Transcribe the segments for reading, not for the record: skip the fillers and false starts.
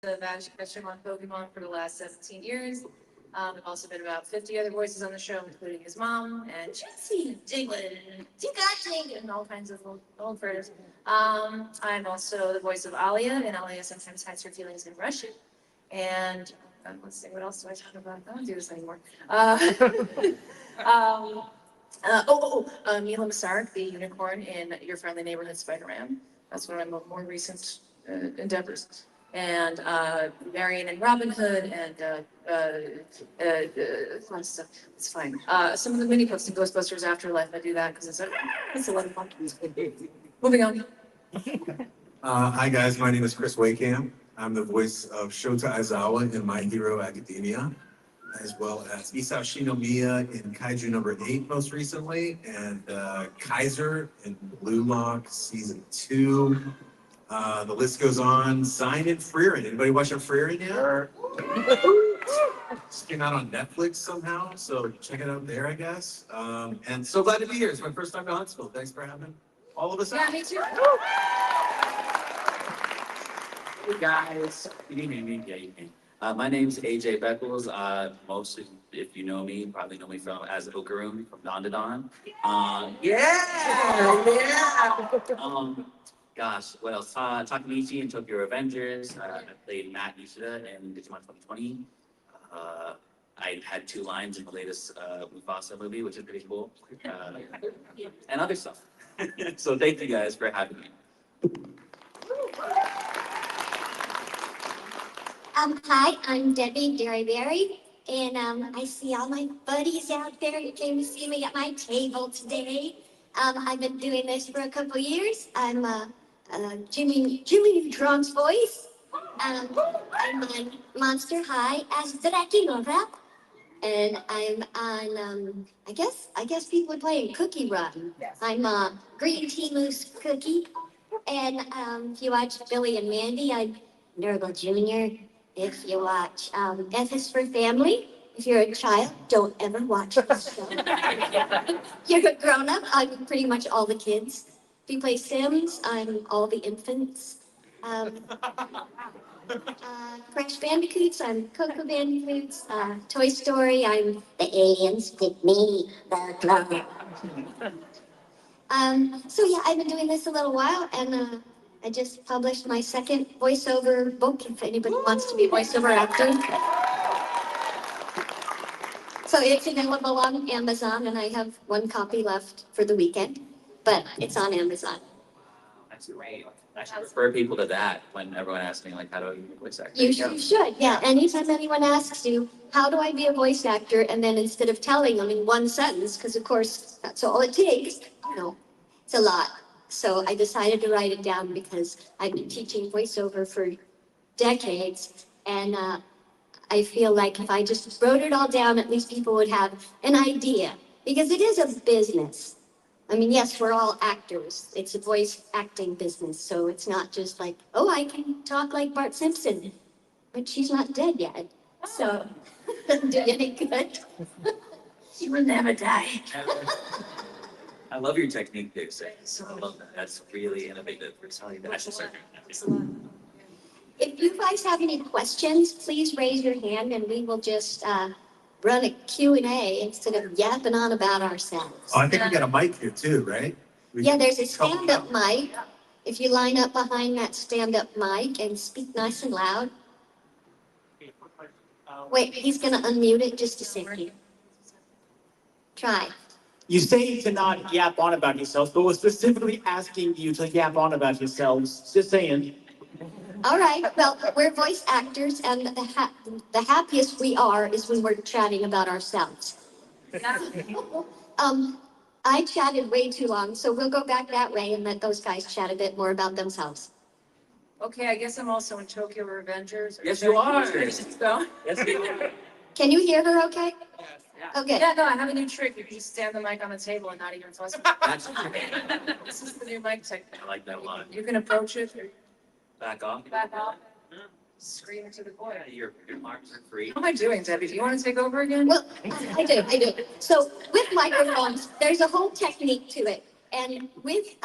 the badge catcher on Pokemon for the last 17 years. I've also been about 50 other voices on the show, including his mom and Jesse, Diglett, and all kinds of old critters. I'm also the voice of Alia, and Alia sometimes hides her feelings in Russian. And let's see, what else do I talk about? I don't do this anymore. Um, Mila Masarek, the unicorn in Your Friendly Neighborhood Spider-Man. That's one of my more recent endeavors. And Marion and Robin Hood and fun stuff. It's fine. Some of the mini posts in Ghostbusters Afterlife, I do that because it's a lot of fun. Moving on. Hi guys, my name is Chris Wehkamp. I'm the voice of Shota Aizawa in My Hero Academia, as well as Isao Shinomiya in Kaiju number 8 most recently, and Kaiser in Blue Lock season 2. The list goes on. Signed in Freerin. Anybody watching Freerin yet? Just came out on Netflix somehow, so check it out there, I guess. And so glad to be here. It's my first time to Huntsville. Thanks for having all of us out. Yeah, me too. Hey guys, good evening. Yeah, evening. My name's AJ Beckles. Most, if you know me, probably know me from as Okarum from Dawn to Dawn. Yeah. Gosh, what else? Takamichi in Tokyo Revengers. I played Matt Nishida in Digimon 2020. I had 2 lines in the latest Mufasa movie, which is pretty cool. And other stuff. So thank you guys for having me. Hi, I'm Debi Derryberry, and I see all my buddies out there who came to see me at my table today. I've been doing this for a couple years. I'm Jimmy Neutron's voice. I'm on Monster High as Dracula, and I'm on I guess people are playing Cookie Run. Yes. I'm Green Tea Moose Cookie, and if you watch Billy and Mandy, I'm Nurgle Jr. If you watch F is for Family, if you're a child, don't ever watch this show. You're a grown-up, I'm pretty much all the kids. If you play Sims, I'm all the infants. Crash Bandicoots, I'm Coco Bandicoots. Toy Story, I'm the aliens pick me, the clown. So yeah, I've been doing this a little while, and I just published my second voiceover book, if anybody wants to be a voiceover actor. So it's available on Amazon, and I have 1 copy left for the weekend, but it's on Amazon. That's great. I should refer people to that when everyone asks me, like, how do I be a voice actor? You should, yeah. Anytime anyone asks you, how do I be a voice actor? And then instead of telling them in 1 sentence, because of course that's all it takes, it's a lot. So I decided to write it down because I've been teaching voiceover for decades, and I feel like if I just wrote it all down, at least people would have an idea, because it is a business. I mean, yes, we're all actors. It's a voice acting business, so it's not just like, oh, I can talk like Bart Simpson, but she's not dead yet, so it doesn't do you any good. She will never die. I love your technique there, so I love that. That's really innovative for telling that. If you guys have any questions, please raise your hand and we will just run a Q&A instead of yapping on about ourselves. Oh, I think we got a mic here too, right? Yeah, there's a stand-up mic. If you line up behind that stand-up mic and speak nice and loud. Wait, he's going to unmute it just a second. Try. You say to not yap on about yourselves, but we're specifically asking you to yap on about yourselves. Just saying. All right. Well, we're voice actors, and the happiest we are is when we're chatting about ourselves. I chatted way too long, so we'll go back that way and let those guys chat a bit more about themselves. Okay, I guess I'm also in Tokyo Revengers. Yes, you are. So? Yes, you are. Can you hear her okay? Okay. Yeah, no, I have a new trick. You can just stand the mic on the table and not even fuss. This is the new mic technique. I like that a lot. You can approach it, or Back off. scream into the void. Yeah, your arms are free. How am I doing, Debbie? Do you want to take over again? Well, I do. So with microphones, there's a whole technique to it. And with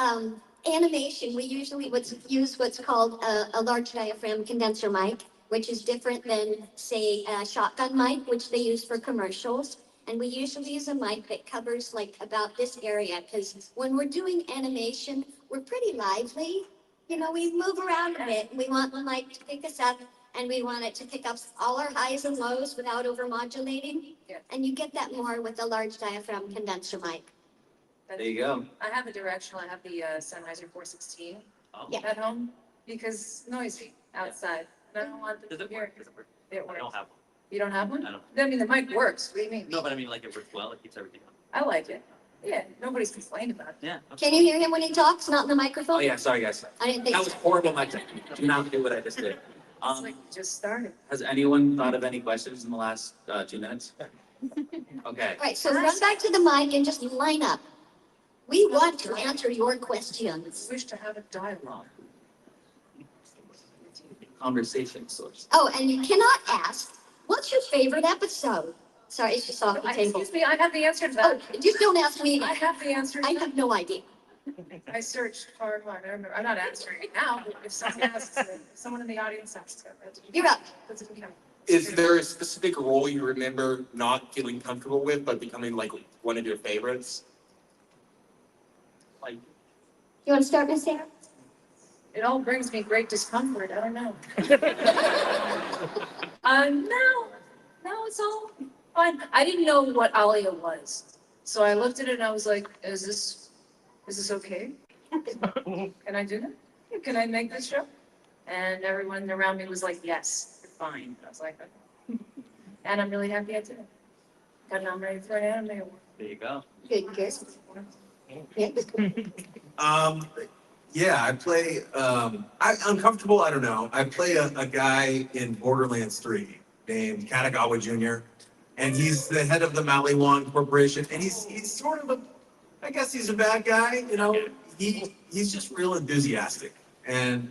animation, we usually would use what's called a large diaphragm condenser mic, which is different than, say, a shotgun mic, which they use for commercials. And we usually use a mic that covers like about this area, because when we're doing animation, we're pretty lively. You know, we move around a bit, and we want the mic to pick us up, and we want it to pick up all our highs and lows without overmodulating. Yeah. And you get that more with a large diaphragm condenser mic. There you go. I have a directional, I have the Sennheiser 416 Oh. Yeah. at home because noisy outside. And I don't want them Does to it hear. work? Does it work? It I works. don't have one. You don't have one? I don't. I mean, the mic works. What do you mean? No, but I mean, like, it works well. It keeps everything on. I like it. Yeah, nobody's complained about it. Yeah. Can you hear him when he talks, not in the microphone? Oh, yeah, sorry, guys. I didn't think That was so. horrible, my technique. Do not do what I just did. It's like just started. Has anyone thought of any questions in the last 2 minutes? Okay. All right, so run back to the mic and just line up. We want to answer your questions. Wish to have a dialogue. Conversation source. Oh, and you cannot ask, what's your favorite episode? Sorry, it's just off the table. Excuse me, I have the answer to Oh, that. just don't ask me I again. have the answer. I have no idea. I searched far and wide. I remember. I'm not answering it now, but if someone asks it, if someone in the audience asks it, that's what You're up. That's what we count. Is there a specific role you remember not feeling comfortable with, but becoming like one of your favorites? Like, You want to start, Miss Sarah? It all brings me great discomfort. I don't know. No, it's all fine. I didn't know what Alia was, so I looked at it and I was like, "Is this okay? Can I do that? Can I make this show?" And everyone around me was like, "Yes, you're fine." I was like, "Okay." And I'm really happy I did it. Got nominated for an anime award. there you go. Good guess. Yeah. Yeah, I play, uncomfortable, I don't know. I play a guy in Borderlands 3 named Katagawa Jr. And he's the head of the Maliwan Corporation. And he's sort of I guess he's a bad guy, you know? He's just real enthusiastic. And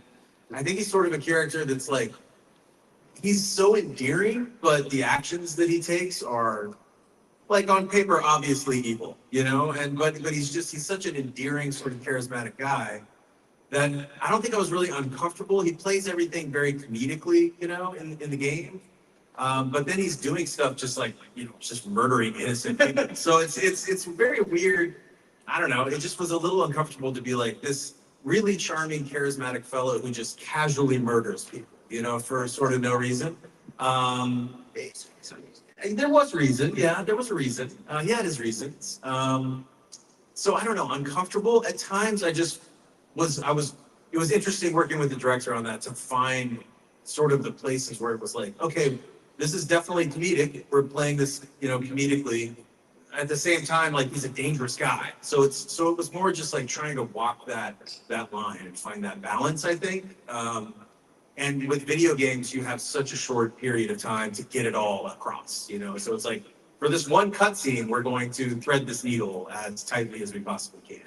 I think he's sort of a character that's like, he's so endearing, but the actions that he takes are, like, on paper, obviously evil, you know? But he's such an endearing, sort of charismatic guy that I don't think I was really uncomfortable. He plays everything very comedically, you know, in the game. But then he's doing stuff just like, you know, just murdering innocent people. So it's very weird. I don't know. It just was a little uncomfortable to be like this really charming, charismatic fellow who just casually murders people, you know, for sort of no reason. There was reason. Yeah, there was a reason. He had his reasons. So I don't know, uncomfortable at times. It was interesting working with the director on that to find sort of the places where it was like, okay, this is definitely comedic. We're playing this, you know, comedically. At the same time, like, he's a dangerous guy. So it was more just like trying to walk that line and find that balance, I think. And with video games, you have such a short period of time to get it all across, you know? So it's like, for this one cutscene, we're going to thread this needle as tightly as we possibly can.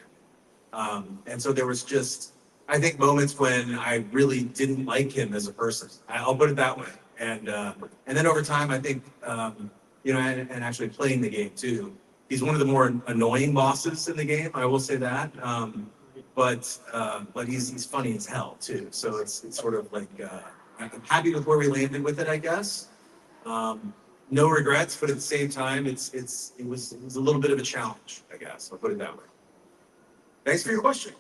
And so there was just, I think, moments when I really didn't like him as a person. I'll put it that way. And then over time, I think, you know, and actually playing the game too, he's one of the more annoying bosses in the game. I will say that. But he's funny as hell too. So it's sort of like, I'm happy with where we landed with it, I guess. No regrets, but at the same time, it was a little bit of a challenge, I guess. I'll put it that way. Thanks for your question.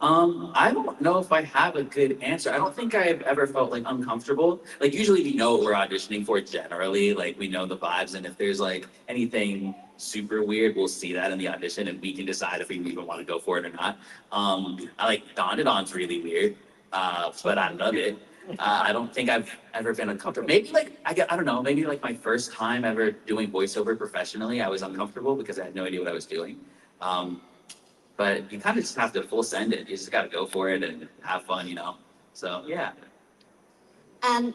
I don't know if I have a good answer. I don't think I've ever felt like uncomfortable. Like, usually we know what we're auditioning for generally, like we know the vibes, and if there's like anything super weird, we'll see that in the audition and we can decide if we even want to go for it or not. I like Dawn to Dawn's really weird, but I love it. I don't think I've ever been uncomfortable. Maybe like, I don't know, maybe like my first time ever doing voiceover professionally, I was uncomfortable because I had no idea what I was doing. But you kind of just have to full send it. You just got to go for it and have fun, you know? So, yeah. I'm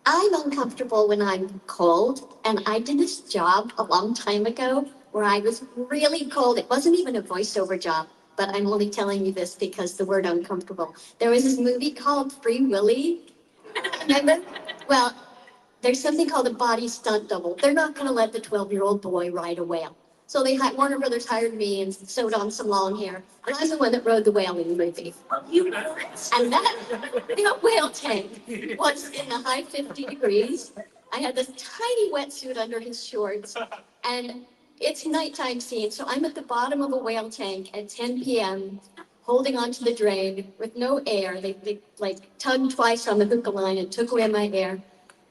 uncomfortable when I'm cold, and I did this job a long time ago where I was really cold. It wasn't even a voiceover job, but I'm only telling you this because the word uncomfortable. There was this movie called Free Willy. Remember? Well, there's something called a body stunt double. They're not going to let the 12-year-old boy ride a whale. So Warner Brothers hired me and sewed on some long hair. And I was the one that rode the whale in the movie. And that whale tank was in the high 50 degrees. I had this tiny wetsuit under his shorts. And it's nighttime scene. So I'm at the bottom of a whale tank at 10 p.m. holding onto the drain with no air. They like tugged twice on the hook line and took away my air.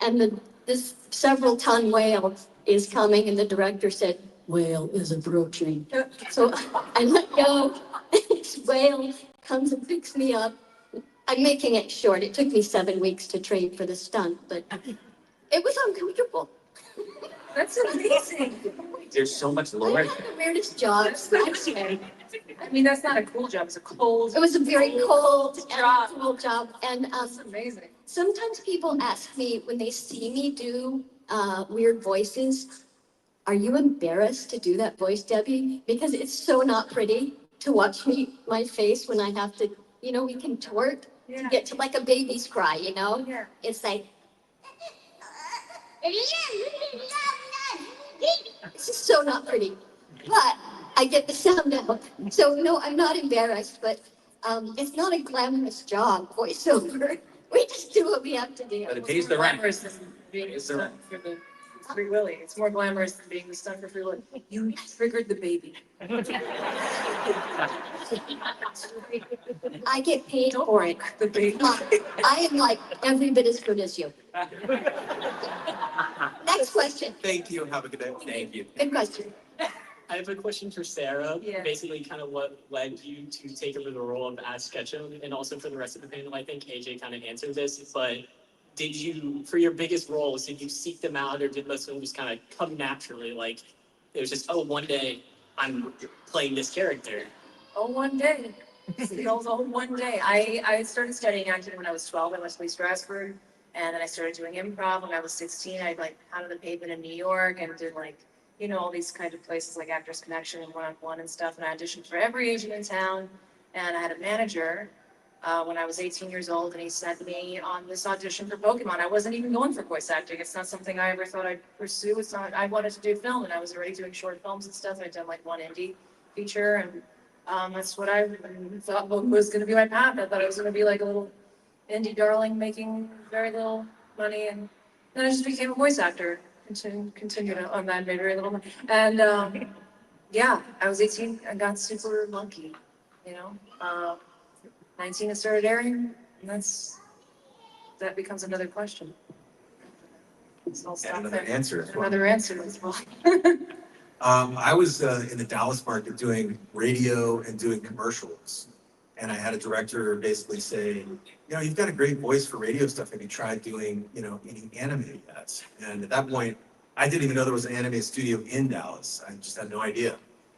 And this several ton whale is coming, and the director said, "Whale is approaching." So I let go. This whale comes and picks me up. I'm making it short. It took me 7 weeks to train for the stunt, but it was uncomfortable. That's amazing. There's so much I lore. had the weirdest jobs, I swear. I mean, that's not a cool job. It's a cold. It was a very cold and job. cool job. And That's amazing. sometimes people ask me when they see me do weird voices, "Are you embarrassed to do that voice, Debbie?" Because it's so not pretty to watch my face when I have to, we contort to Yeah. get to like a baby's cry, Yeah. It's like, it's just so not pretty. But I get the sound out. So no, I'm not embarrassed, but it's not a glamorous job, voiceover. We just do what we have to do. But it pays the rent. Glamorous than being the stunt for the Free Willy. It's more glamorous than being the stunt for Free Willy. You triggered the baby. I get paid Don't for it. the baby. I am like every bit as good as you. Next question. Thank you, and have a good day. Thank you. Good question. I have a question for Sarah. Yeah. Basically, kind of what led you to take over the role of Ash Ketchum, and also for the rest of the panel. I think AJ kind of answered this, but did you, for your biggest roles, did you seek them out, or did most of them just kind of come naturally? Like it was just, oh, one day I'm playing this character. Oh, one day. It was all one day. I started studying acting when I was 12 at Leslie Strasberg, and then I started doing improv when I was 16. I like pounded the pavement in New York and did like, all these kind of places like Actors Connection and one-on-one and stuff. And I auditioned for every agent in town. And I had a manager when I was 18 years old, and he sent me on this audition for Pokemon. I wasn't even going for voice acting. It's not something I ever thought I'd pursue. It's not. I wanted to do film, and I was already doing short films and stuff. I'd done like one indie feature, and that's what I thought was going to be my path. I thought I was going to be like a little indie darling making very little money, and then I just became a voice actor. Continued on that, made very little money. And yeah, I was 18 and got super lucky, 19 it started airing, and that becomes another question. So I'll And stop another there. answer as well. Another answer as well. I was in the Dallas market doing radio and doing commercials. And I had a director basically say, you've got a great voice for radio stuff. Have you tried doing, any anime yet? And at that point, I didn't even know there was an anime studio in Dallas. I just had no idea.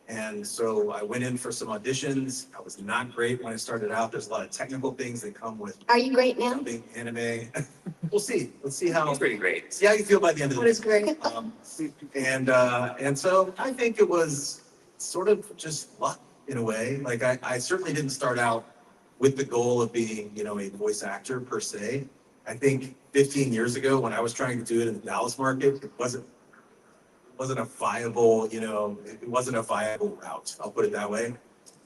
And so I went in for some auditions. I was not great when I started out. There's a lot of technical things that come with Are you great now? dubbing anime. We'll see. Let's see how. It's pretty great. See how you feel by the end of the What is great? And so I think it was sort of just luck in a way. Like I certainly didn't start out with the goal of being, a voice actor per se. I think 15 years ago when I was trying to do it in the Dallas market, it wasn't a viable, it wasn't a viable route. I'll put it that way.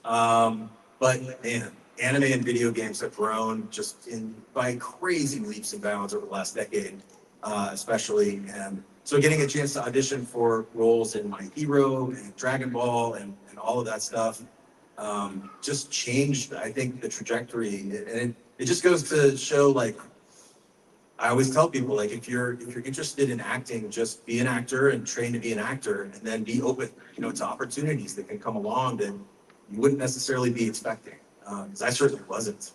But man, anime and video games have grown just by crazy leaps and bounds over the last decade, especially. And so getting a chance to audition for roles in My Hero and Dragon Ball and all of that stuff just changed, I think, the trajectory. And it just goes to show, like, I always tell people, like, if you're interested in acting, just be an actor and train to be an actor, and then be open, to opportunities that can come along that you wouldn't necessarily be expecting. Because I certainly wasn't.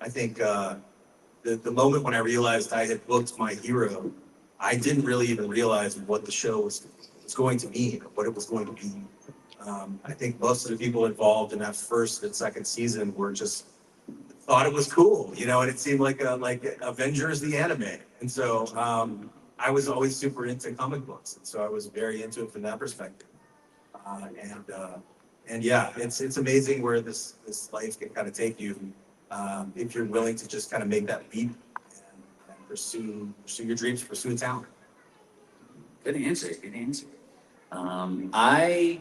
I think the moment when I realized I had booked My Hero, I didn't really even realize what the show was going to mean, or what it was going to be. I think most of the people involved in that first and second season were just thought it was cool, and it seemed like Avengers the anime. And so I was always super into comic books, and so I was very into it from that perspective. And yeah, it's amazing where this life can kind of take you if you're willing to just kind of make that leap and pursue your dreams, pursue talent. Good answer. Good answer. I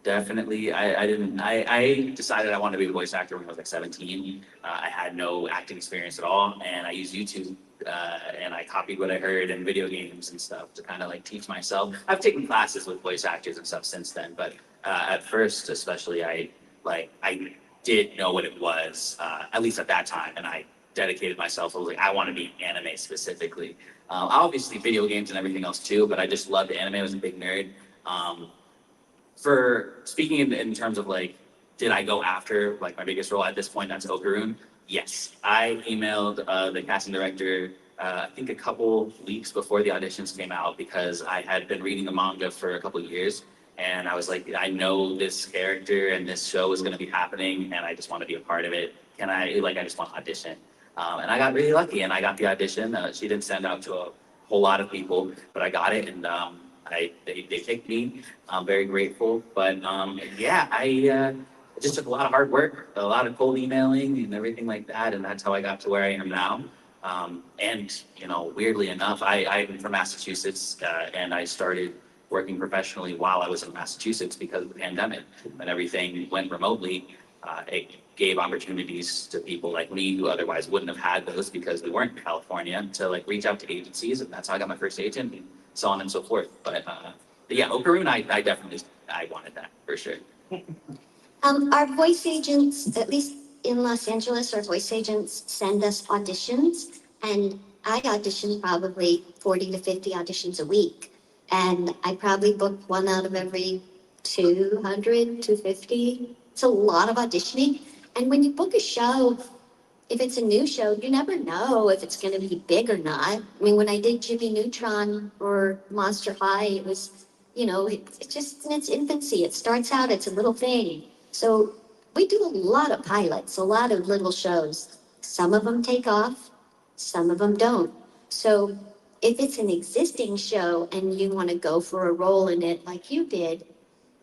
definitely, I decided I wanted to be a voice actor when I was like 17. I had no acting experience at all, and I used YouTube, and I copied what I heard in video games and stuff to kind of like teach myself. I've taken classes with voice actors and stuff since then, but at first, especially, I did know what it was, at least at that time, and I dedicated myself. I was like, I want to be anime specifically. Obviously, video games and everything else too, but I just loved anime. I was a big nerd. For speaking in terms of like, did I go after like my biggest role at this point? That's Okaroon. Yes, I emailed the casting director. I think a couple weeks before the auditions came out because I had been reading the manga for a couple years, and I was like, I know this character and this show is going to be happening, and I just want to be a part of it. Can I like I just want to audition? And I got really lucky, and I got the audition. She didn't send out to a whole lot of people, but I got it, and they picked me. I'm very grateful. But yeah, it just took a lot of hard work, a lot of cold emailing and everything like that, and that's how I got to where I am now. And you know, weirdly enough, I'm from Massachusetts, and I started working professionally while I was in Massachusetts because of the pandemic. When everything went remotely, it gave opportunities to people like me who otherwise wouldn't have had those because we weren't in California to like reach out to agencies, and that's how I got my first agent and so on and so forth. But yeah, Okaroon, I definitely I wanted that for sure. Our voice agents, at least in Los Angeles, our voice agents send us auditions, and I audition probably 40 to 50 auditions a week. And I probably book one out of every 200, 250. It's a lot of auditioning. And when you book a show, if it's a new show, you never know if it's going to be big or not. I mean, when I did Jimmy Neutron or Monster High, it was, it's just in its infancy. It starts out, it's a little thing. So we do a lot of pilots, a lot of little shows. Some of them take off, some of them don't. So if it's an existing show and you want to go for a role in it like you did,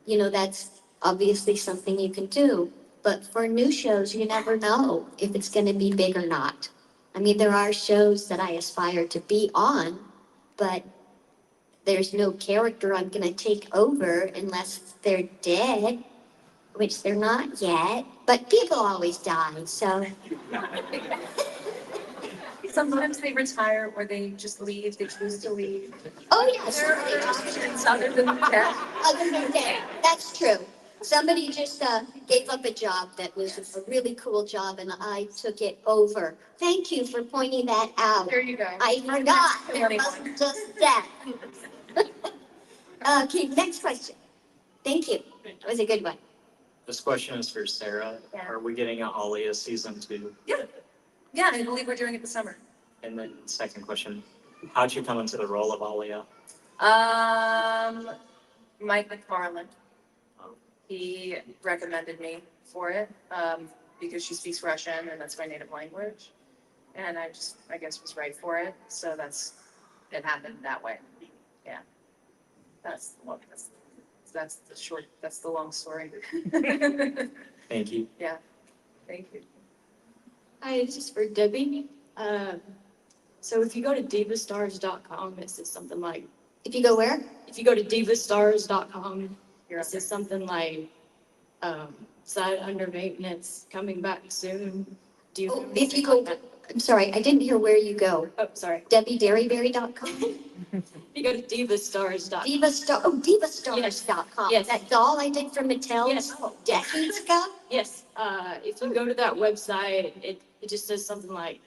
that's obviously something you can do. But for new shows, you never know if it's going to be big or not. I mean, there are shows that I aspire to be on, but there's no character I'm going to take over unless they're dead, which they're not yet. But people always die, so. Sometimes they retire or they just leave, they choose to leave. Oh, yes. There are options other than that. Other than that, that's true. Somebody just gave up a job that was a really cool job, and I took it over. Thank you for pointing that out. There you go. I forgot. It wasn't just that. Okay, next question. Thank you. That was a good one. This question is for Sarah. Yeah. Are we getting an Alia season 2? Yeah, I believe we're doing it this summer. And then second question, how'd you come into the role of Alia? Mike McFarland. He recommended me for it, because she speaks Russian and that's my native language. And I guess was right for it. So it happened that way. Yeah. That's the long story. Thank you. Yeah, thank you. Hi, this is for Debbie. So if you go to divastars.com, it says something like, If you go where? if you go to divastars.com, You're it up says something like, site under maintenance, coming back soon. Do you? Oh, if you go, I'm sorry, I didn't hear where you go. Oh, sorry. DebiDerryberry.com? If you go to divastars.com. Divastars.com. Yes. That doll I did for Mattel Yes. decades ago? Yes, if you go to that website, it just says something like,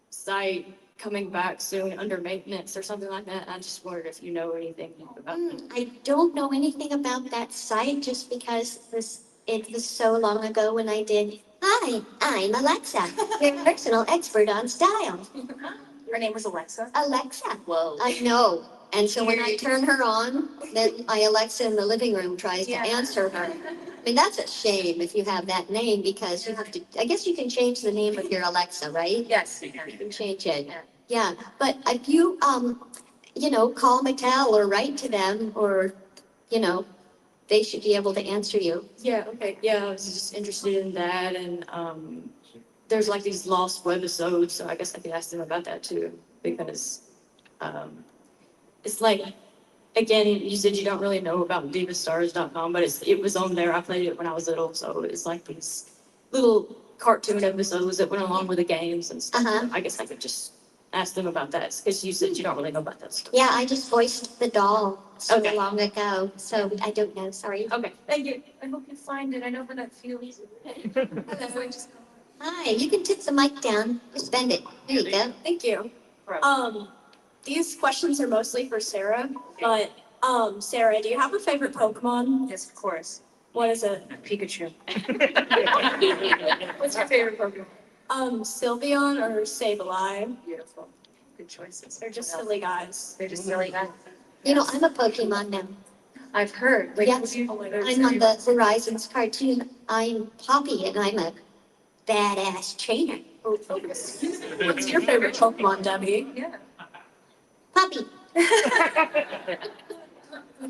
site coming back soon under maintenance or something like that. I just wondered if you know anything about it. I don't know anything about that site just because it was so long ago when I did. Hi, I'm Alexa, your personal expert on style. Her name was Alexa. Alexa. Whoa. I know. And so when I turn her on, then my Alexa in the living room tries to Yeah. answer her. I mean, that's a shame if you have that name because you have to, I guess you can change the name of your Alexa, right? Yes, you can. You can change it. Yeah. Yeah, but if you, call Mattel or write to them or, they should be able to answer you. Yeah, okay, yeah, I was just interested in that, and, there's like these lost webisodes, so I guess I could ask them about that too, because, it's like, again, you said you don't really know about divastars.com, but it was on there. I played it when I was little, so it's like these little cartoon episodes that went along with the games and stuff. Uh-huh. I guess I could just ask them about that, because you said you don't really know about that stuff. Yeah, I just voiced the doll so Okay. long ago, so I don't know, sorry. Okay, thank you. I hope you find it. I know how that feels. Hi, you can tip the mic down, just bend it, there you go. Thank you. Right. These questions are mostly for Sarah, but, Sarah, do you have a favorite Pokemon? Yes, of course. What is it? Pikachu. What's your favorite Pokemon? Sylveon or Sableye? Beautiful. Good choices. They're just silly guys. They're just silly guys. You know, I'm a Pokemon now. I've heard. Like, Yes, I'm on the Horizons cartoon. I'm Poppy and I'm a badass trainer. Oh, focus. What's your favorite Pokemon, Debbie? Yeah. Poppy,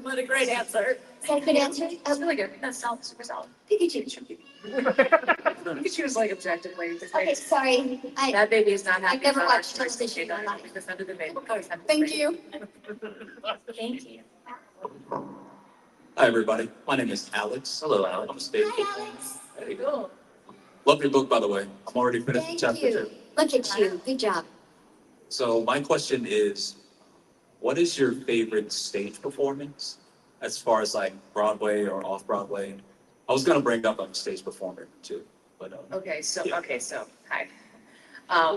What a great answer. is that a good answer? That's really good. That's solid, super solid. Pikachu. Pikachu is like objectively. Okay, sorry, That baby is not happy. I've never about watched our choice. television in my life. We defended the baby. Thank you. Thank you. Hi, everybody. My name is Alex. Hello, Alex. I'm a stage. Hi, Alex. There you go. Love your book, by the way. I'm already finished Thank chapter you. 2. Look at you, good job. So my question is, what is your favorite stage performance as far as like Broadway or off Broadway? I was gonna bring up I'm a stage performer too, but Okay, so, Yeah. hi.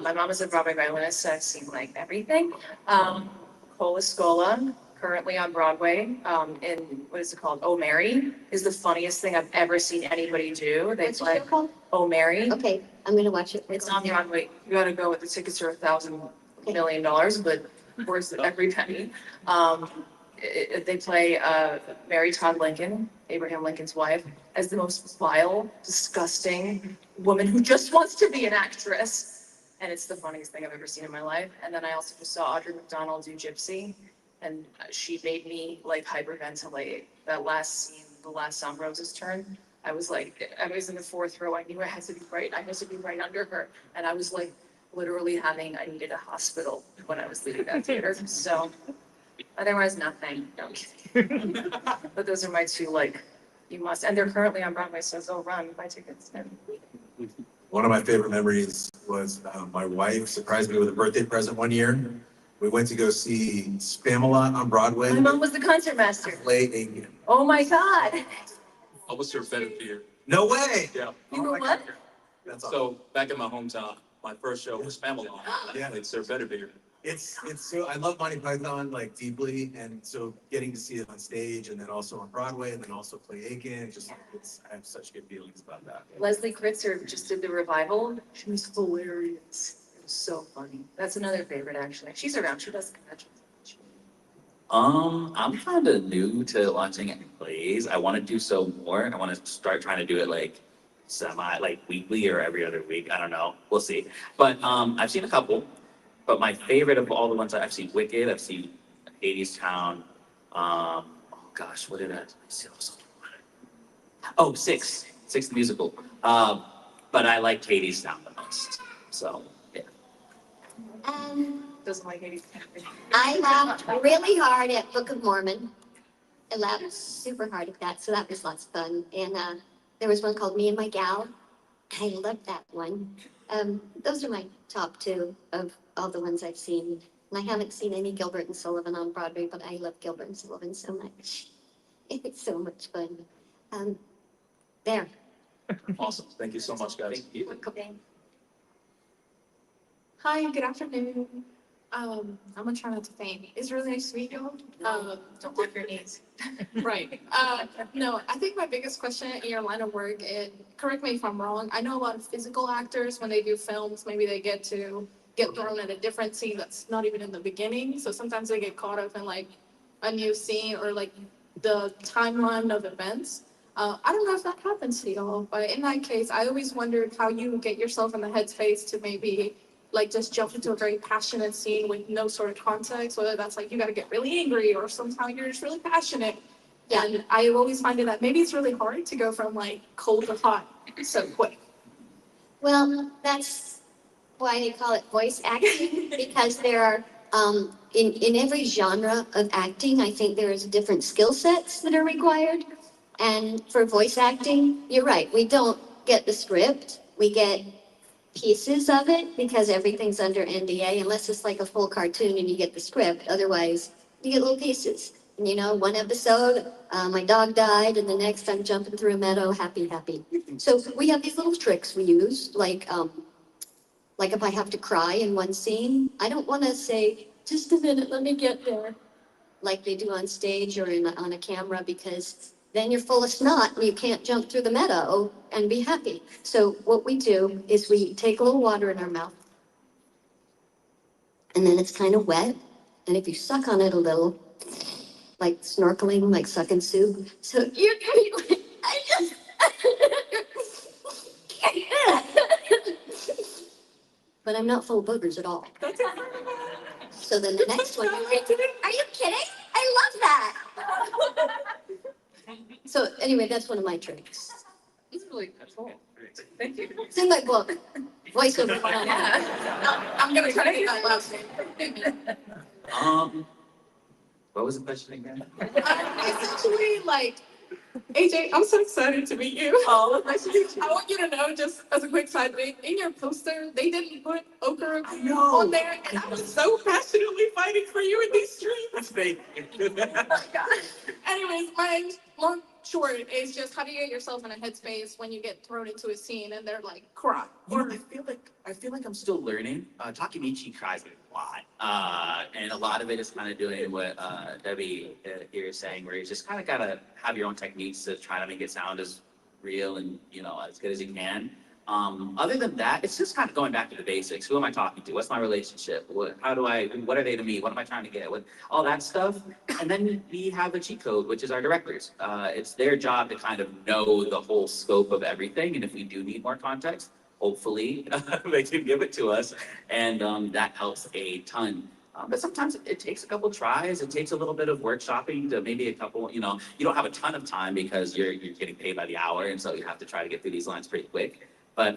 My mom is a Broadway violinist, so I've seen like everything. Cola Scola, currently on Broadway, in, what is it called? Oh Mary is the funniest thing I've ever seen anybody do. They What's the play show called? Oh Mary. Okay, I'm gonna watch it. It's on Broadway. You gotta go with the tickets are $1,000 million, but worth every penny. They play Mary Todd Lincoln, Abraham Lincoln's wife, as the most vile, disgusting woman who just wants to be an actress. And it's the funniest thing I've ever seen in my life. And then I also just saw Audrey McDonald do Gypsy, and she made me like hyperventilate. That last scene, the last song, Rose's Turn. I was like, I was in the fourth row. I knew I had to be right. I had to be right under her. And I was like, literally I needed a hospital when I was leaving that theater. So otherwise, nothing. No, I'm kidding. But those are my two, like, you must, and they're currently on Broadway, so go run, buy tickets. And One of my favorite memories was my wife surprised me with a birthday present one year. We went to go see Spamalot on Broadway. my mom was the concert master. Play a, Oh my God. I was Sir Bedivere. no way. Yeah. You were what? That's awesome. So back in my hometown, my first show was Spamalot. Yeah. I played Sir Bedivere. It's so, I love Monty Python like deeply, and so getting to see it on stage and then also on Broadway and then also play Aiken, I have such good feelings about that. Leslie Kritzer just did the revival. She was hilarious. It was so funny. That's another favorite, actually. She's around. She does conventions. I'm kind of new to watching plays. I want to do so more. I want to start trying to do it like weekly or every other week. I don't know. We'll see. But I've seen a couple. But my favorite of all the ones I've seen, Wicked. I've seen Hades Town. Oh gosh, what did I see? Oh, Six the musical. But I liked Hades Town the most. So yeah. Doesn't like Hades. I laughed really hard at Book of Mormon. I laughed super hard at that, so that was lots of fun. And there was one called Me and My Gal. I loved that one. Those are my top two of all the ones I've seen. And I haven't seen any Gilbert and Sullivan on Broadway, but I love Gilbert and Sullivan so much. It's so much fun. There. Awesome. Thank you so much, guys. Thank you. Hi, good afternoon. I'm gonna try not to faint. It's really nice to meet you all. Don't work your knees. Right. No, I think my biggest question in your line of work, and correct me if I'm wrong, I know a lot of physical actors, when they do films, maybe they get thrown at a different scene that's not even in the beginning. So sometimes they get caught up in like a new scene or like the timeline of events. I don't know if that happens to y'all, but in that case, I always wondered how you get yourself in the headspace to maybe like just jump into a very passionate scene with no sort of context, whether that's like you got to get really angry or somehow you're just really passionate. Yeah. And I always find it that maybe it's really hard to go from like cold to hot so quick. Well, that's why they call it voice acting, because there are In every genre of acting, I think there's different skill sets that are required. And for voice acting, you're right, we don't get the script, we get pieces of it because everything's under NDA unless it's like a full cartoon and you get the script. Otherwise, you get little pieces. And you know, one episode, my dog died, and the next I'm jumping through a meadow, happy. So we have these little tricks we use, like if I have to cry in one scene, I don't want to say, just a minute, let me get there, like they do on stage or on a camera, because then you're full of snot and you can't jump through the meadow and be happy. So what we do is we take a little water in our mouth, and then it's kind of wet, and if you suck on it a little, like snorkeling, like sucking soup, so you're I just but I'm not full of boogers at all. So then the next one, are you kidding? I love that. So anyway, that's one of my tricks. It's really cool. Thank you. It's in my book, voiceover. I'm gonna try to get that last name. What was the question again? Essentially, like, AJ, I'm so excited to meet you. Oh, nice to meet you. I want you to know, just as a quick side thing, in your poster, they didn't put okra on there, and I was so passionately fighting for you in these streams. Thank you. Anyways, my long short is just how do you get yourself in a headspace when you get thrown into a scene and they're like, cry. You know, I feel like I'm still learning. Takemichi cries a lot, and a lot of it is kind of doing what Debbie here is saying, where you just kind of gotta have your own techniques to try to make it sound as real and as good as you can. Other than that, it's just kind of going back to the basics. Who am I talking to? What's my relationship? What are they to me? What am I trying to get? All that stuff. And then we have the cheat code, which is our directors. It's their job to kind of know the whole scope of everything. And if we do need more context, hopefully they can give it to us. And that helps a ton. But sometimes it takes a couple tries. It takes a little bit of workshopping to maybe a couple, you don't have a ton of time because you're getting paid by the hour. And so you have to try to get through these lines pretty quick. But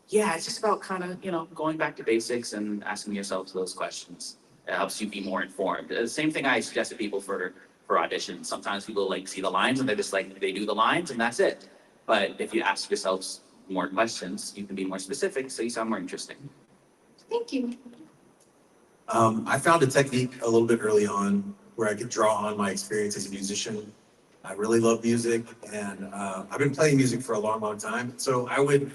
yeah, it's just about kind of, going back to basics and asking yourselves those questions. It helps you be more informed. The same thing I suggest to people for auditions. Sometimes people see the lines and they're just they do the lines and that's it. But if you ask yourselves more questions, you can be more specific, so you sound more interesting. Thank you. I found a technique a little bit early on where I could draw on my experience as a musician. I really love music, and I've been playing music for a long time. So I would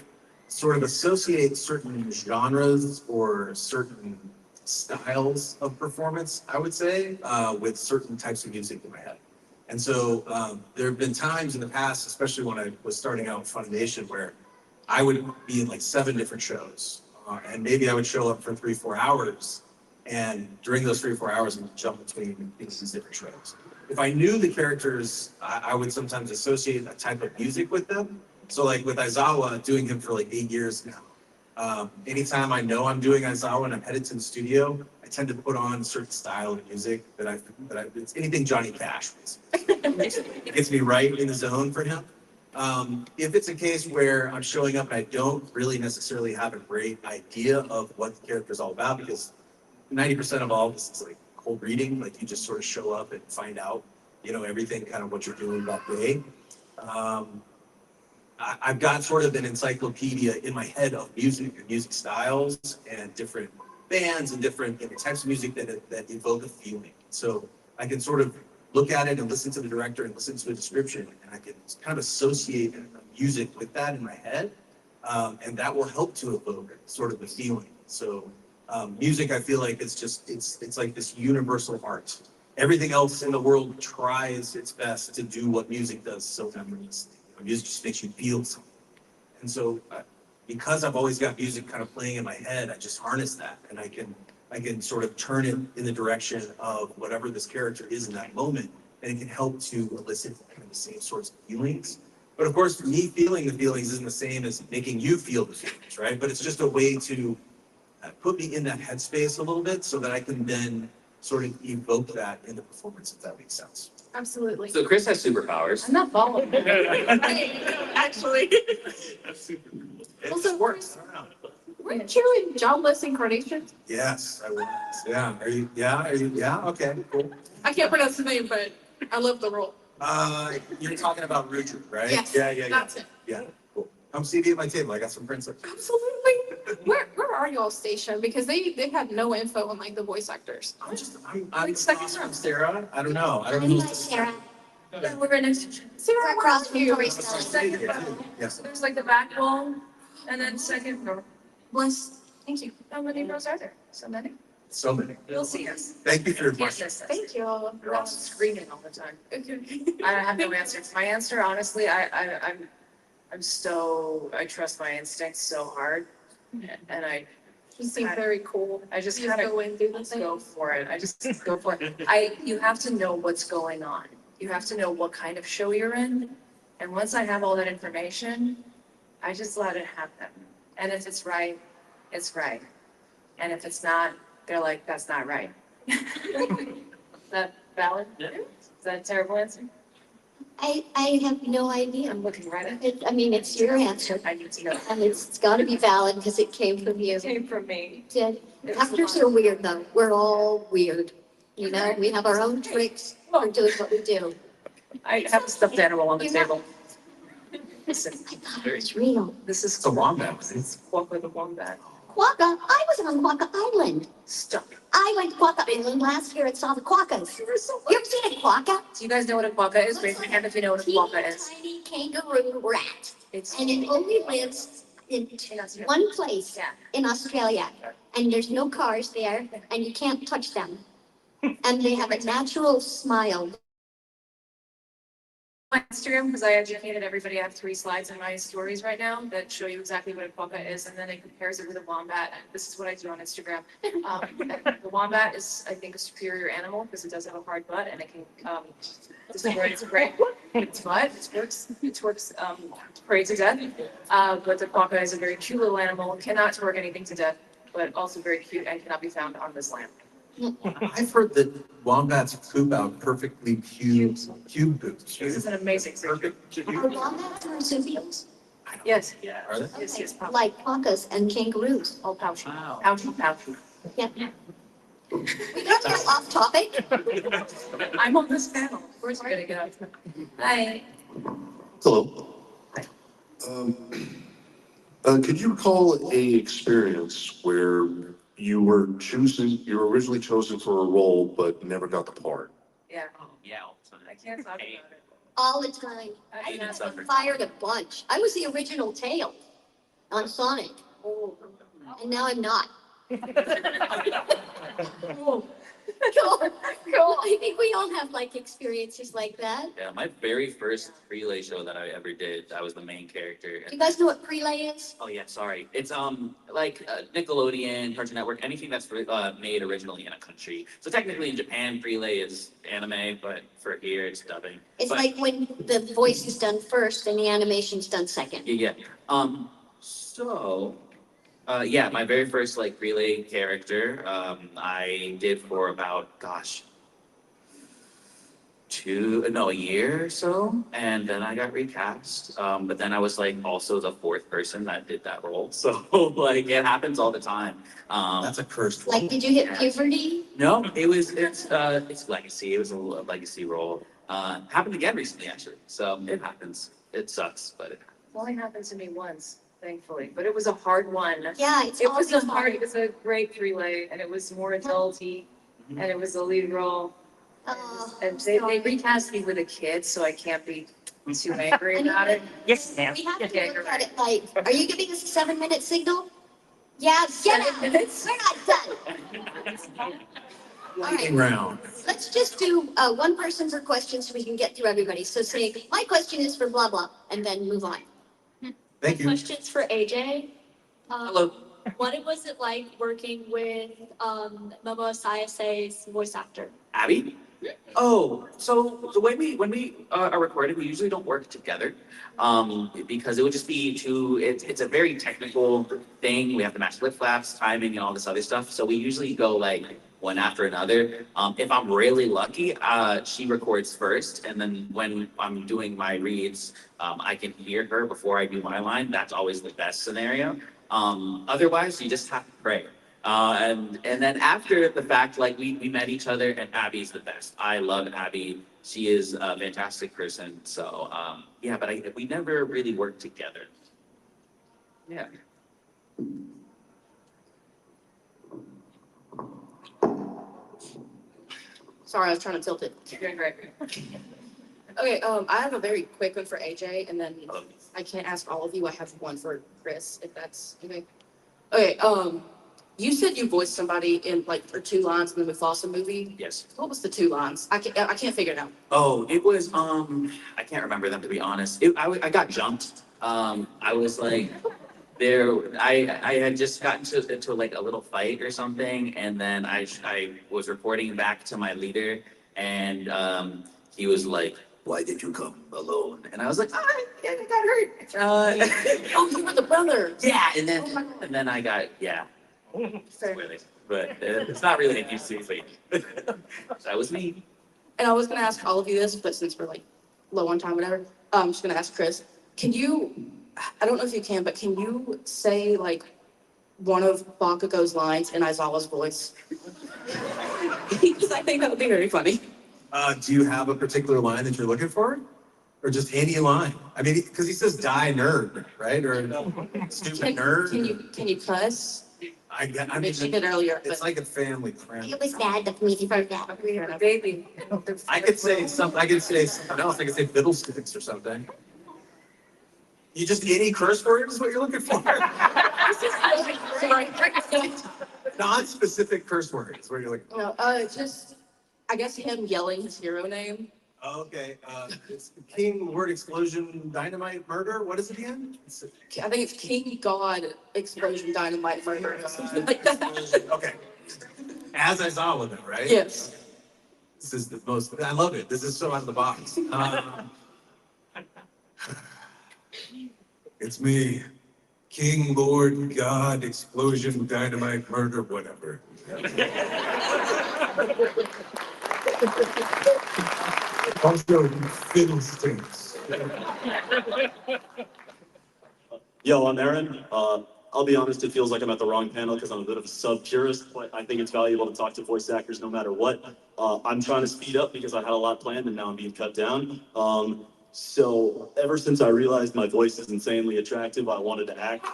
sort of associate certain genres or certain styles of performance, I would say, with certain types of music in my head. And so there have been times in the past, especially when I was starting out with Funimation, where I would be in 7 different shows, and maybe I would show up for 3-4 hours, and during those 3-4 hours, I would jump between these different shows. If I knew the characters, I would sometimes associate a type of music with them. So with Aizawa, doing him for 8 years now, anytime I know I'm doing Aizawa and I'm headed to the studio, I tend to put on a certain style of music that it's anything Johnny Cash, basically. It gets me right in the zone for him. If it's a case where I'm showing up and I don't really necessarily have a great idea of what the character is all about, because 90% of all this is cold reading, you just sort of show up and find out, everything kind of what you're doing that day. I've got sort of an encyclopedia in my head of music and music styles and different bands and different types of music that evoke a feeling. So I can sort of look at it and listen to the director and listen to the description, and I can kind of associate music with that in my head, and that will help to evoke sort of the feeling. So music, I feel like it's like this universal art. Everything else in the world tries its best to do what music does so effortlessly. Music just makes you feel something. And so because I've always got music kind of playing in my head, I just harness that, and I can sort of turn it in the direction of whatever this character is in that moment, and it can help to elicit kind of the same sorts of feelings. But of course, me feeling the feelings isn't the same as making you feel the feelings, right? But it's just a way to put me in that headspace a little bit so that I can then sort of evoke that in the performance, if that makes sense. Absolutely. So Chris has superpowers. I'm not following. Actually. That's super cool. Also, It works. Weren't you in Jobless Incarnations? Yes, I was. Yeah. Are you? Yeah. Are you? Yeah. Okay. Cool. I can't pronounce the name, but I love the role. You're talking about Richard, right? Yes, Yeah. Yeah. Yeah. that's it. Yeah. Cool. Come see me at my table. I got some prints up. Absolutely. Where are y'all stationed? Because they had no info on like the voice actors. I'm Like second across row. from Sarah. I don't know. I don't I'm know. like Sarah. Yeah, we're right next to each other. Sarah, We're where across are from you? Tori That's Stella. Second yeah, row. yes. So there's like the back wall and then second row. Bless. Thank you. How many rows are there? So many? So many. You'll see us. Thank you for your Can't question. miss us. Thank you. You're all screaming all the time. Okay. I have no answers. My answer, honestly, I trust my instincts so hard. And I You seem very cool. I just You kind of go in, do the just thing. go for it. I just go for it. You have to know what's going on. You have to know what kind of show you're in. And once I have all that information, I just let it happen. And if it's right, it's right. And if it's not, they're like, that's not right. Is that valid? Yeah. Is that a terrible answer? I have no idea. I'm looking right at I mean, it's your answer, I need to know. and it's got to be valid because it came from you. It came from me. Did It was actors a lot. are weird though. We're all weird. You know, we have our own tricks for doing what we do. I have a stuffed animal on the You're not- table. Listen, I thought it was real. this is. It's a wombat. It's Quokka the wombat. Quokka. I was on Quokka Island. Stop. I went to Quokka Island last year and saw the quokkas. You ever seen a quokka? Do you guys know what a quokka is? Raise your hand if you know what a quokka is. Teeny tiny kangaroo rat, It's. and it only lives in one place Yeah. in Australia, and there's no cars there, and you can't touch them. And they have a natural smile. My Instagram, because I educated everybody. I have 3 slides in my stories right now that show you exactly what a quokka is, and then it compares it with a wombat. And this is what I do on Instagram. And the wombat is, I think, a superior animal because it does have a hard butt and it can destroy its prey. Its butt, it works prey to death. But the quokka is a very cute little animal, cannot twerk anything to death, but also very cute and cannot be found on this land. I've heard that wombats poop out perfectly cube poops. This is an amazing creature. Are wombats marsupials? Yes, Yeah. Are they? yes, pouchy. Like quokkas and kangaroos. All pouchy, Wow. pouchy. Yeah. We don't go off topic. I'm on this panel. Of course you're gonna get up. Hi. Hello. Could you recall a experience where you were originally chosen for a role, but never got the part? Yeah, Oh, yeah. all the time. I can't talk about it. All the time. I Even can't. suffer. Fired a bunch. I was the original tail on Sonic, Oh. and now I'm not. Cool. Cool. Cool. I think we all have like experiences like that. Yeah, my very first relay show that I ever did, I was the main character. You guys know what prelay is? Oh yeah, sorry. It's like Nickelodeon, Cartoon Network, anything that's made originally in a country. So technically in Japan, relay is anime, but for here it's dubbing. It's But- like when the voice is done first and the animation's done second. Yeah. Yeah, my very first like relay character, I did for about, a year or so, and then I got recast. But then I was like also the 4th person that did that role. So like it happens all the time. That's a cursed Like, role. did you hit puberty? No, it's legacy. It was a legacy role. Happened again recently actually. So it happens. It sucks, but it happens. It only happened to me once, thankfully, but it was a hard one. Yeah, it's It was always a hard, it was a great relay, and it was more adulty, and it was a lead role. Oh, And they recast me with a kid, so I can't be too angry about it. Yes, ma'am. we have to Yeah, look you're at it like, are you giving us a 7-minute signal? Yeah, get out. 7 minutes? We're not done. Lightning round. Let's just do one person per question so we can get through everybody. So say, my question is for blah, blah, and then move on. Thank you. Questions for AJ. Hello. What was it like working with Momo Sayase's voice actor? Abby? Oh, so the way when we are recording, we usually don't work together. Because it would just be it's a very technical thing. We have to match lip flaps, timing, and all this other stuff. So we usually go like one after another. If I'm really lucky, she records first, and then when I'm doing my reads, I can hear her before I do my line. That's always the best scenario. Otherwise, you just have to pray. And then after the fact, like we met each other, and Abby's the best. I love Abby. She is a fantastic person. So yeah, but we never really worked together. Yeah. Sorry, I was trying to tilt it. You're doing great. Okay, I have a very quick one for AJ, and then I can't ask all of you. I have one for Chris, if that's okay. Okay, you said you voiced somebody in like for 2 lines in the Mufasa movie. Yes. What was the 2 lines? I can't figure it out. Oh, it was I can't remember them, to be honest. I got jumped. I was like I had just gotten into like a little fight or something, and then I was reporting back to my leader, and he was like, "Why did you come alone?" And I was like, "I got hurt." Oh, you were the brother. Yeah, and Oh then I got Fair. really, but it's not really a UC fight. That was me. And I was gonna ask all of you this, but since we're like low on time, whatever, I'm just gonna ask Chris. Can you? I don't know if you can, but can you say like one of Bakugo's lines in Aizawa's voice? Because I think that would be very funny. Do you have a particular line that you're looking for? Or just any line? I mean, because he says die nerd, right? Or stupid nerd. Can you cuss? I I mean, she did earlier, it's but like a family friend. It was bad of me for that. Baby. I could say something else. I could say fiddlesticks or something. You just any curse word is what you're looking for? sorry. Non-specific curse word is what you're looking for. No, just I guess him yelling his hero name. Okay, it's King Word Explosion Dynamite Murder. What is it again? I think it's King God Explosion Dynamite Murder or something like that. Okay. As Aizawa though, right? Yes. This is the most, I love it. This is so out of the box. It's me, King, Lord, God, Explosion, Dynamite, Murder, whatever. Also, fiddlesticks. Yo, I'm Aaron. I'll be honest, it feels like I'm at the wrong panel because I'm a bit of a sub-purist, but I think it's valuable to talk to voice actors no matter what. I'm trying to speed up because I had a lot planned and now I'm being cut down. So ever since I realized my voice is insanely attractive, I wanted to act.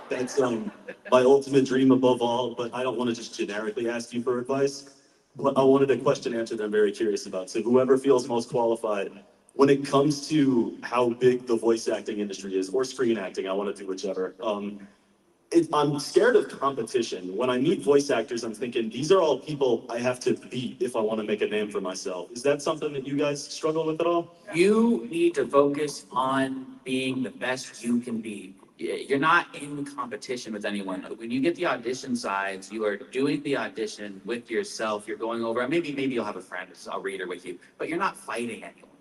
That's my ultimate dream above all, but I don't want to just generically ask you for advice. But I wanted a question answered that I'm very curious about. So whoever feels most qualified, when it comes to how big the voice acting industry is, or screen acting, I want to do whichever. I'm scared of competition. When I meet voice actors, I'm thinking, these are all people I have to beat if I want to make a name for myself. Is that something that you guys struggle with at all? You need to focus on being the best you can be. You're not in competition with anyone. When you get the audition sides, you are doing the audition with yourself. You're going over, maybe you'll have a friend, a reader with you, but you're not fighting anyone.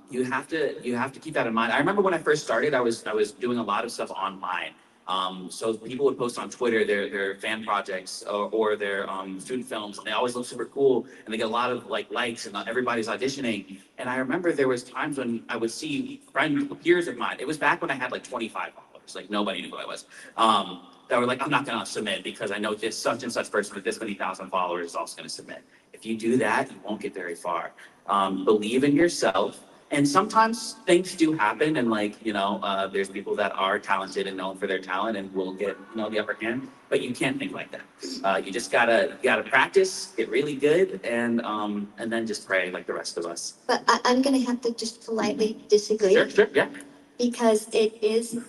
You have to keep that in mind. I remember when I first started, I was doing a lot of stuff online. So people would post on Twitter their fan projects or their student films, and they always look super cool, and they get a lot of likes, and everybody's auditioning. And I remember there was times when I would see peers of mine. It was back when I had like 25 followers, like nobody knew who I was. That were like, I'm not gonna submit because I know this such and such person with this many thousand followers is also gonna submit. If you do that, you won't get very far. Believe in yourself. And sometimes things do happen, and there's people that are talented and known for their talent and will get the upper hand. But you can't think like that. You just gotta practice, get really good, and then just pray like the rest of us. But I'm gonna have to just politely disagree. Sure, yeah. Because it is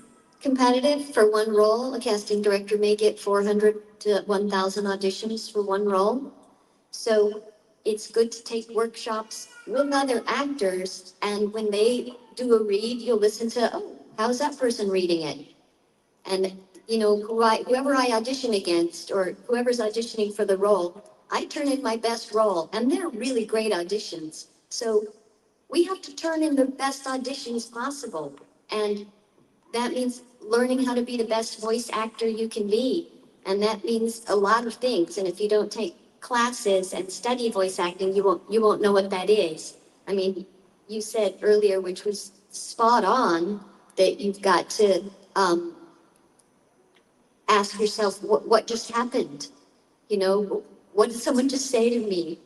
competitive for one role. A casting director may get 400 to 1,000 auditions for one role. So it's good to take workshops with other actors, and when they do a read, you'll listen to, oh, how's that person reading it? And whoever I audition against, or whoever's auditioning for the role, I turn in my best role, and they're really great auditions. So we have to turn in the best auditions possible, and that means learning how to be the best voice actor you can be, and that means a lot of things. And if you don't take classes and study voice acting, you won't know what that is. I mean, you said earlier, which was spot on, that you've got to ask yourself, what just happened? You know, what did someone just say to me?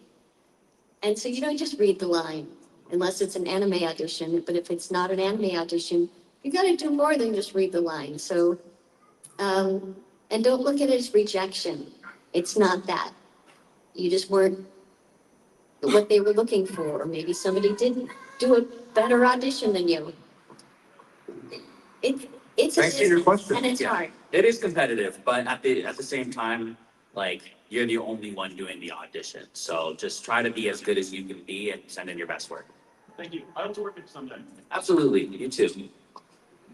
And so you don't just read the line unless it's an anime audition. But if it's not an anime audition, you got to do more than just read the line. So, and don't look at it as rejection. It's not that. You just weren't what they were looking for, or maybe somebody didn't do a better audition than you. It's a Thanks for your business, question. and it's Yeah. hard. It is competitive, but at the same time, like, you're the only one doing the audition. So just try to be as good as you can be and send in your best work. Thank you. I hope to work with you someday. Absolutely, you too.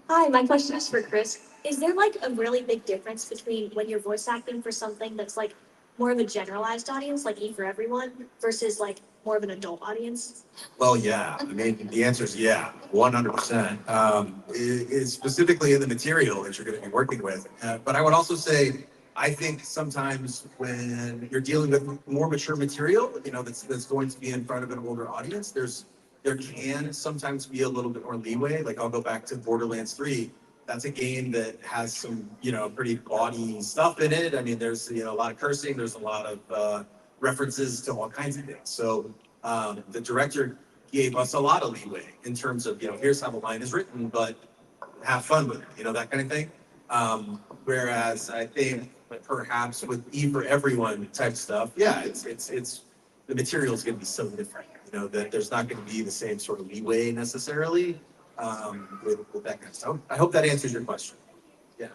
Hi, my question is for Chris. Is there like a really big difference between when you're voice acting for something that's like more of a generalized audience, like E for Everyone, versus like more of an adult audience? Well, yeah, I mean, the answer is yeah, 100%. Is specifically in the material that you're going to be working with. But I would also say, I think sometimes when you're dealing with more mature material, you know, that's going to be in front of an older audience, there can sometimes be a little bit more leeway. Like I'll go back to Borderlands 3. That's a game that has some, you know, pretty bawdy stuff in it. I mean, there's, you know, a lot of cursing. There's a lot of references to all kinds of things. So the director gave us a lot of leeway in terms of, you know, here's how the line is written, but have fun with it, you know, that kind of thing. Whereas I think perhaps with E for Everyone type stuff, yeah, it's the material is going to be so different, you know, that there's not going to be the same sort of leeway necessarily with that kind of stuff. I hope that answers your question. Yeah.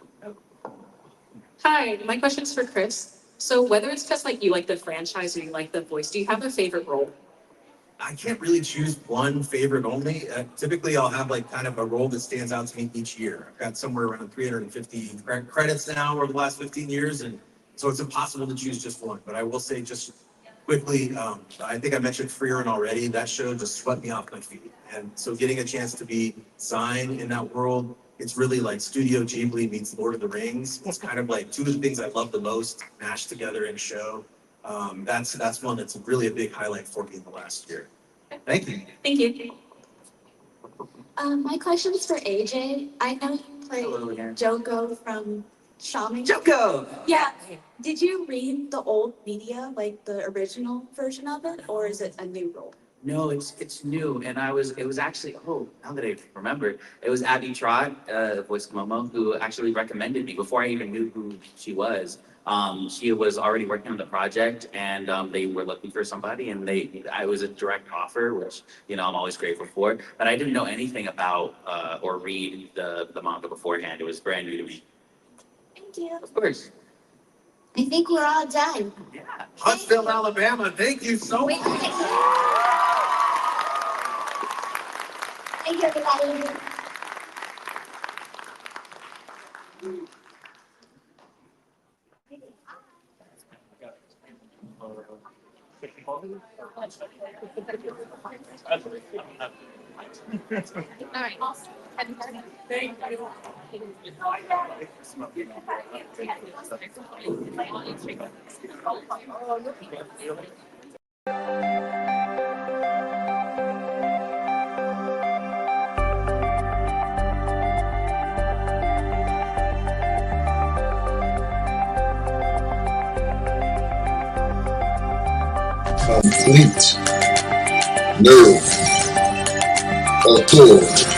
Hi, my question's for Chris. So whether it's just like you like the franchise or you like the voice, do you have a favorite role? I can't really choose one favorite only. Typically, I'll have like kind of a role that stands out to me each year. I've got somewhere around 350 credits now over the last 15 years, and so it's impossible to choose just one. But I will say just quickly, I think I mentioned Freerin already. That show just swept me off my feet. And so getting a chance to be signed in that world, it's really like Studio Ghibli meets Lord of the Rings. It's kind of like two of the things I love the most mashed together in a show. That's one that's really a big highlight for me in the last year. Thank you. Thank you. My question is for AJ. I know you played Hello again. Joko from Shaman. Joko! Yeah. Did you read the old media, like the original version of it, or is it a new role? No, it's new, and it was actually, oh, now that I remember, it was Abby Trott, voice of Momo, who actually recommended me before I even knew who she was. She was already working on the project, and they were looking for somebody, and I was a direct offer, which, you know, I'm always grateful for. But I didn't know anything about or read the manga beforehand. It was brand new to me. Thank you. Of course. I think we're all done. Yeah. Huntsville, Alabama. Thank you so much. Thank you, everybody. All right. Thank you. Complete nerve authority.